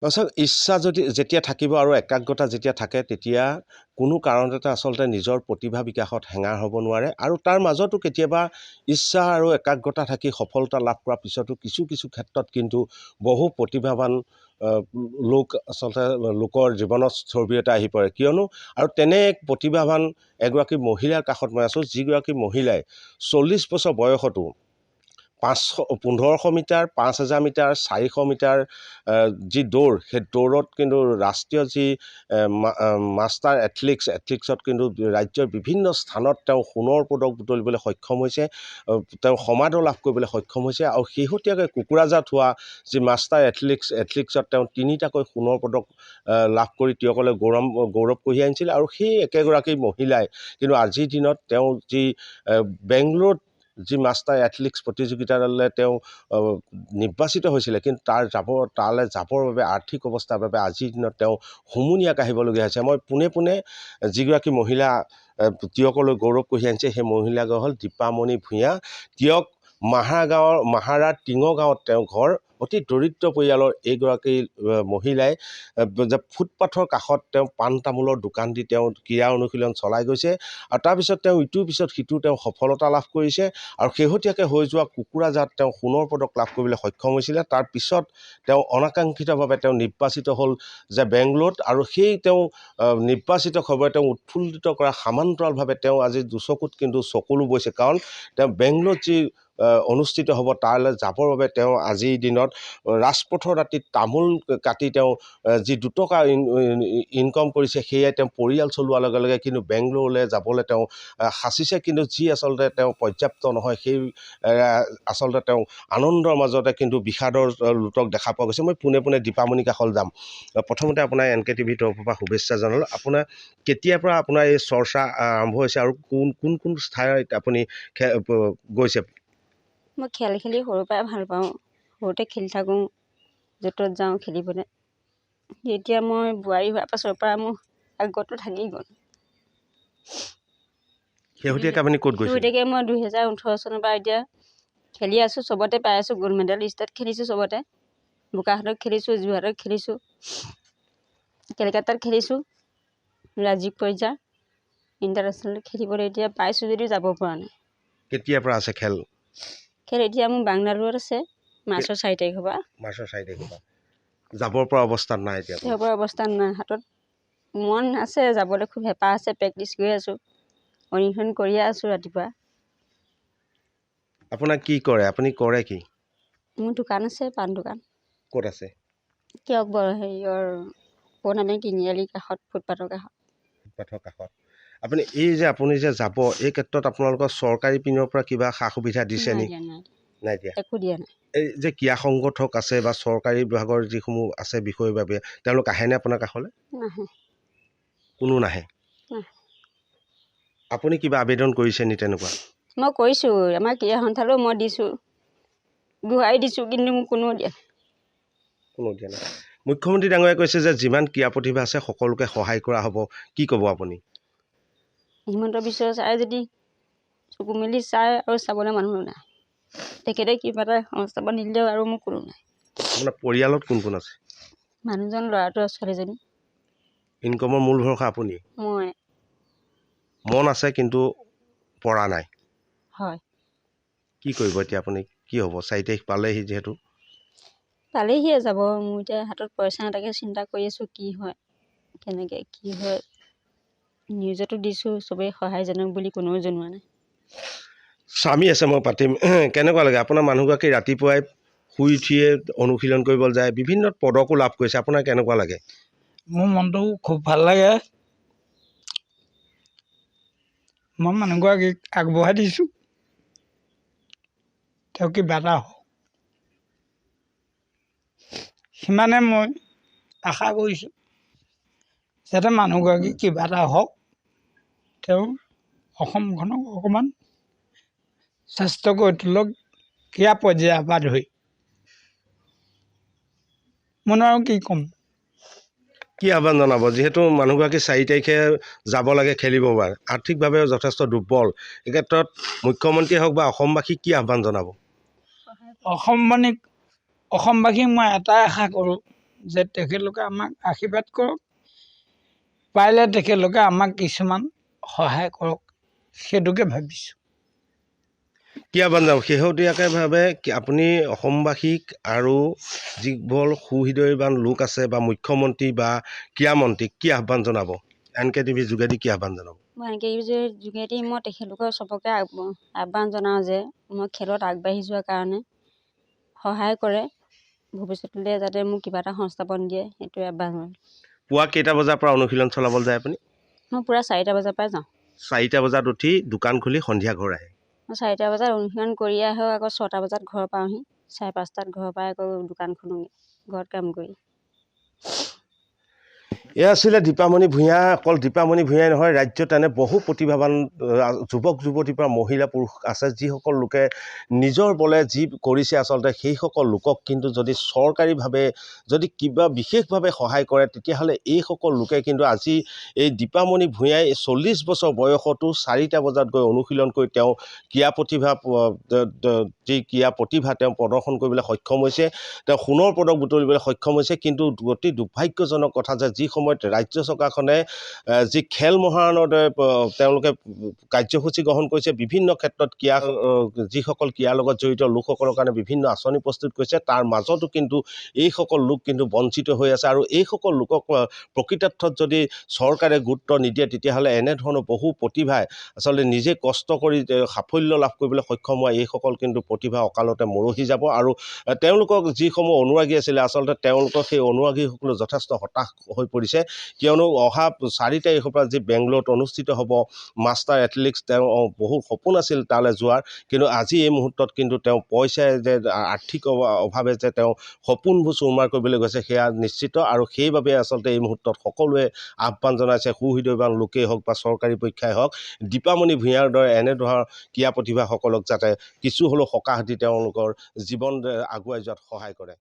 আচলতে ইচ্ছা যেতিয়া থাকিব আৰু একাগ্ৰতা যেতিয়া থাকে তেতিয়া কোনো কাৰণতে আচলতে নিজৰ প্ৰতিভা বিকাশত হেঙাৰ হ'ব নোৱাৰে আৰু তাৰ মাজতো কেতিয়াবা ইচ্ছা আৰু একাগ্ৰতা থাকি সফলতা লাভ কৰাৰ পিছতো কিছু কিছু ক্ষেত্ৰত কিন্তু বহু প্ৰতিভাৱান আচলতে লোকৰ জীৱনত স্থবিৰতা আহি পৰে কিয়নো আৰু তেনে এক প্ৰতিভাৱান এগৰাকী মহিলাৰ কাষত মই আছোঁ যিগৰাকী মহিলাই 40 বছৰ বয়সতো 1500 মিটাৰ 5000 মিটাৰ 400 মিটাৰ যি দৌৰ সেই দৌৰত কিন্তু ৰাষ্ট্ৰীয় যি মাষ্টাৰ এথলিক্সত কিন্তু ৰাজ্যৰ বিভিন্ন স্থানত তেওঁ সোণৰ পদক বুটলিবলৈ সক্ষম হৈছে তেওঁ সমাদৰ লাভ কৰিবলৈ সক্ষম হৈছে আৰু শেহতীয়াকৈ কোকৰাঝাৰত হোৱা যি মাষ্টাৰ এথলিক্সত তেওঁ 3টাকৈ সোণৰ পদক লাভ কৰি তেওঁকলৈ গৌৰৱ কঢ়িয়াই আনিছিল আৰু সেই একেগৰাকী মহিলাই কিন্তু আজিৰ দিনত তেওঁ যি বেংগলোৰত যি মাষ্টাৰ এথলিক্স প্ৰতিযোগিতালৈ তেওঁ নিৰ্বাচিত হৈছিলে কিন্তু তালৈ যাবৰ বাবে আৰ্থিক অৱস্থাৰ বাবে আজিৰ দিনত তেওঁ হুমুনিয়াহ কাঢ়িবলগীয়া হৈছে মই পোনে পোনে যিগৰাকী মহিলা তিয়কলৈ গৌৰৱ কঢ়িয়াই আনিছে সেই মহিলাগৰাকী হ'ল দীপামণি ভূঞা তিয়ক মাহাৰাৰ টিঙৰ গাঁৱত তেওঁ ঘৰ অতি দৰিদ্ৰ পৰিয়ালৰ এইগৰাকী মহিলাই ফুটপাথৰ কাষত তেওঁ পাণ তামোলৰ দোকান দি তেওঁ ক্ৰীড়া অনুশীলন চলাই গৈছে আৰু তাৰপিছত তেওঁ ইটোৰ পিছত সিটো তেওঁ সফলতা লাভ কৰিছে আৰু শেহতীয়াকৈ হৈ যোৱা কোকৰাঝাৰত তেওঁ সোণৰ পদক লাভ কৰিবলৈ সক্ষম হৈছিলে তাৰপিছত তেওঁ অনাকাংক্ষিতভাৱে তেওঁ নিৰ্বাচিত হ'ল যে বেংগলোৰত আৰু সেই তেওঁ নিৰ্বাচিত খবৰে তেওঁ উৎফুল্লিত কৰা সমান্তৰালভাৱে তেওঁ আজি দুচকুত কিন্তু চকুলো বৈছে কাৰণ তেওঁ বেংগলোৰত যি অনুষ্ঠিত হ'ব তালৈ যাবৰ বাবে তেওঁ আজিৰ দিনত ৰাজপথৰ দাঁতিত তামোল কাটি তেওঁ যি দুটকা ইনকম কৰিছে সেয়াই তেওঁ পৰিয়াল চলোৱাৰ লগে লগে কিন্তু বেংগলোৰলৈ যাবলৈ তেওঁ সাঁচিছে কিন্তু যি আচলতে তেওঁ পৰ্যাপ্ত নহয় সেই আচলতে তেওঁ আনন্দৰ মাজতে কিন্তু বিষাদৰ লোকক দেখা পোৱা গৈছে মই পোনে পোনে দীপামণি কাষলৈ যাম প্ৰথমতে আপোনাৰ NKTV তৰফৰ পৰা শুভেচ্ছা জনালোঁ আপোনাৰ কেতিয়াৰ পৰা আপোনাৰ এই চৰ্চা আৰম্ভ হৈছে আৰু কোন ঠাইত আপুনি গৈছে মই খেল খেলি সৰুৰ পৰাই ভাল পাওঁ সৰুতে খেলি থাকোঁ য'ত যাওঁ খেলিবলৈ এতিয়া মই বোৱাৰী হোৱাৰ পাছৰ পৰা মোৰ আগ্ৰহটো থাকি গ'ল শেহতীয়াকৈ আপুনি ক'ত গৈছে শেহতীয়াকৈ মই 2018 চনৰ পৰা এতিয়া খেলি আছোঁ চবতে পাই আছোঁ গ'ল্ড মেডেল লিষ্টত খেলিছোঁ চবতে বোকাখাতত খেলিছোঁ যোৰহাটত খেলিছোঁ কেলকাতাত খেলিছোঁ ৰাজ্যিক পৰ্যায়ৰ ইণ্টাৰনেশ্যনেল খেলিবলৈ এতিয়া পাইছোঁ যদিও যাব পৰা নাই কেতিয়াৰ পৰা আছে খেল এতিয়া মোৰ বাংগালোৰত আছে মাৰ্চৰ 4 তাৰিখৰ পৰা যাবৰ পৰা অৱস্থাত নাই এতিয়া যাবৰ পৰা অৱস্থাত নাই হাতত মন আছে যাবলৈ খুব হেঁপাহ আছে প্ৰেক্টিছ কৰি আছোঁ অনুশীলন কৰিয়ে আছোঁ ৰাতিপুৱা আপোনাৰ কি কৰে আপুনি কৰে কি মোৰ দোকান আছে পাণ দোকান ক'ত আছে কিয়ক হেৰিয়ৰ পুৰণামে তিনিআলিৰ কাষত ফুটপাথৰ কাষত আপুনি এই যে আপুনি যে যাব এই ক্ষেত্ৰত আপোনালোকৰ চৰকাৰী পিনৰ পৰা কিবা সা সুবিধা দিছে নি নাই দিয়া একো দিয়া নাই এই যে ক্ৰীড়া সংগঠক আছে বা চৰকাৰী বিভাগৰ যিসমূহ আছে বিষয়ৰ বাবে তেওঁলোক আহেনে আপোনাৰ কাষলৈ নাহে কোনো নাহে আপুনি কিবা আবেদন কৰিছে নি তেনেকুৱা মই কৰিছোঁ আমাৰ ক্ৰীড়া সন্থালৈও মই দিছোঁ গুহাৰি দিছোঁ কিন্তু মোক কোনো দিয়া নাই মুখ্যমন্ত্ৰী ডাঙৰীয়াই কৈছে যে যিমান ক্ৰীড়া প্ৰতিভা আছে সকলোকে সহায় কৰা হ'ব কি ক'ব আপুনি হিমন্ত বিশ্ব ছাৰে যদি চকু মেলি চাই আৰু চাবলৈ মানুহ নাই তেখেতে কিবা এটা সংস্থাপন নিদিলেও আৰু মোক কোনো নাই আপোনাৰ পৰিয়ালত কোন কোন আছে মানুহজন ল'ৰাটো আৰু ছোৱালীজনী ইনকমৰ মূল ভৰসা আপুনি মই মন আছে কিন্তু পৰা নাই হয় কি কৰিব এতিয়া আপুনি কি হ'ব 4 তাৰিখ পালেহি যিহেতু পালেহিয়ে যাব মোৰ এতিয়া হাতত পইচা নাথাকে চিন্তা কৰি আছোঁ কি হয় কেনেকৈ কি হয় নিউজতো দিছোঁ চবেই সহায় জনক বুলি কোনেও জনোৱা নাই স্বামী আছে মই পাতিম কেনেকুৱা লাগে আপোনাৰ মানুহগৰাকী ৰাতিপুৱাই শুই উঠিয়ে অনুশীলন কৰিবলৈ যায় বিভিন্ন পদকো লাভ কৰিছে আপোনাৰ কেনেকুৱা লাগে মোৰ মনটো খুব ভাল লাগে মই মানুহগৰাকীক আগবঢ়াই দিছোঁ তেওঁ কিবা এটা হওক সিমানে মই আশা কৰিছোঁ যাতে মানুহগৰাকী কিবা এটা হওক তেওঁ অসমখনক অকণমান স্বাস্থ্য কৰি তোলক ক্ৰীড়া পৰ্যায়ৰ পৰা ধৰি মই আৰু কি ক'ম কি আহ্বান জনাব যিহেতু মানুহগৰাকী 4 তাৰিখে যাব লাগে খেলিব পাৰে আৰ্থিকভাৱে যথেষ্ট দুৰ্বল এই ক্ষেত্ৰত মুখ্যমন্ত্ৰীয়ে হওক বা অসমবাসীক কি আহ্বান জনাব অসমবাসীক মই এটাই আশা কৰোঁ যে তেখেতলোকে আমাক আশীৰ্বাদ কৰক, পাৰিলে তেখেতলোকে আমাক কিছুমান সহায় কৰক, সেইটোকে ভাবিছোঁ। কি আহ্বান জনাব শেহতীয়াকৈ আপুনি অসমবাসীক আৰু যিবোৰ সুহৃদয়বান লোক আছে বা মুখ্যমন্ত্ৰী বা ক্ৰীড়া মন্ত্ৰীক কি আহ্বান জনাব? NK TV যোগেদি কি আহ্বান জনাব? মই NK TV যোগেদি মই তেখেতলোকৰ চবকে আহ্বান জনাওঁ যে মই খেলত আগবাঢ়ি যোৱাৰ কাৰণে সহায় কৰে, ভৱিষ্যতলৈ যাতে মোক কিবা এটা সংস্থাপন দিয়ে, সেইটোৱে আহ্বান জনাওঁ। পুৱা কেইটা বজাৰ পৰা অনুশীলন চলাবলৈ যায় আপুনি? মই পুৰা 4টা বজাৰ পৰাই যাওঁ। 4টা বজাত উঠি দোকান খুলি সন্ধিয়া ঘৰ আহে? মই 4টা বজাত অনুশীলন কৰি আহোঁ, আকৌ 6টা বজাত ঘৰ পাওঁহি। 5:30 ঘৰৰ পৰা আকৌ দোকান খোলোঁগৈ, ঘৰত কাম কৰি। এয়া আছিলে দীপামণি ভূঞা। অকল দীপামণি ভূঞাই নহয়, ৰাজ্যত এনে বহু প্ৰতিভাৱান যুৱক যুৱতীৰ পৰা মহিলা পুৰুষ আছে যিসকল লোকে নিজৰ বলে যি কৰিছে আচলতে সেইসকল লোকক কিন্তু যদি চৰকাৰীভাৱে যদি কিবা বিশেষভাৱে সহায় কৰে তেতিয়াহ'লে এইসকল লোকে কিন্তু আজি এই দীপামণি ভূঞাই 40 বছৰ বয়সতো 4টা বজাত গৈ অনুশীলন কৰি তেওঁ ক্ৰীড়া প্ৰতিভা তেওঁ প্ৰদৰ্শন কৰিবলৈ সক্ষম হৈছে, তেওঁ সোণৰ পদক বুটলিবলৈ সক্ষম হৈছে। কিন্তু অতি দুৰ্ভাগ্যজনক কথা যে যি সময়ত ৰাজ্য চৰকাৰখনে যি খেল মহাৰণৰ তেওঁলোকে কাৰ্যসূচী গ্ৰহণ কৰিছে, বিভিন্ন ক্ষেত্ৰত যিসকল ক্ৰীড়াৰ লগত জড়িত লোকসকলৰ কাৰণে বিভিন্ন আঁচনি প্ৰস্তুত কৰিছে, তাৰ মাজতো কিন্তু এইসকল লোক কিন্তু বঞ্চিত হৈ আছে। আৰু এইসকল লোকক প্ৰকৃতাৰ্থত যদি চৰকাৰে গুৰুত্ব নিদিয়ে তেতিয়াহ'লে এনেধৰণৰ বহু প্ৰতিভাই আচলতে নিজে কষ্ট কৰি সাফল্য লাভ কৰিবলৈ সক্ষম হোৱা এইসকল কিন্তু প্ৰতিভা অকালতে মৰহি যাব। আৰু তেওঁলোকক যিসমূহ অনুৰাগী আছিলে আচলতে তেওঁলোকৰ সেই অনুৰাগীসকলো যথেষ্ট হতাশ হৈ পৰিছে, কিয়নো অহা 4 তাৰিখৰ পৰা যি বেংগলোৰত অনুষ্ঠিত হ'ব মাষ্টাৰ এথলেটিক্স, তেওঁ বহু সপোন আছিল তালৈ যোৱাৰ, কিন্তু আজি এই মুহূৰ্তত কিন্তু তেওঁ পইচাই যে আৰ্থিক অভাৱে যে তেওঁ সপোনবোৰ চুৰমাৰ কৰিবলৈ গৈছে সেয়া নিশ্চিত। আৰু সেইবাবে আচলতে এই মুহূৰ্তত সকলোৱে আহ্বান জনাইছে, সুহৃদয়বান লোকেই হওক বা চৰকাৰী পৰীক্ষাই হওক, দীপামণি ভূঞাৰ দৰে এনেধৰণৰ ক্ৰীড়া প্ৰতিভাসকলক যাতে কিছু হ'লেও সকাহ দি তেওঁলোকৰ জীৱন আগুৱাই যোৱাত সহায় কৰে।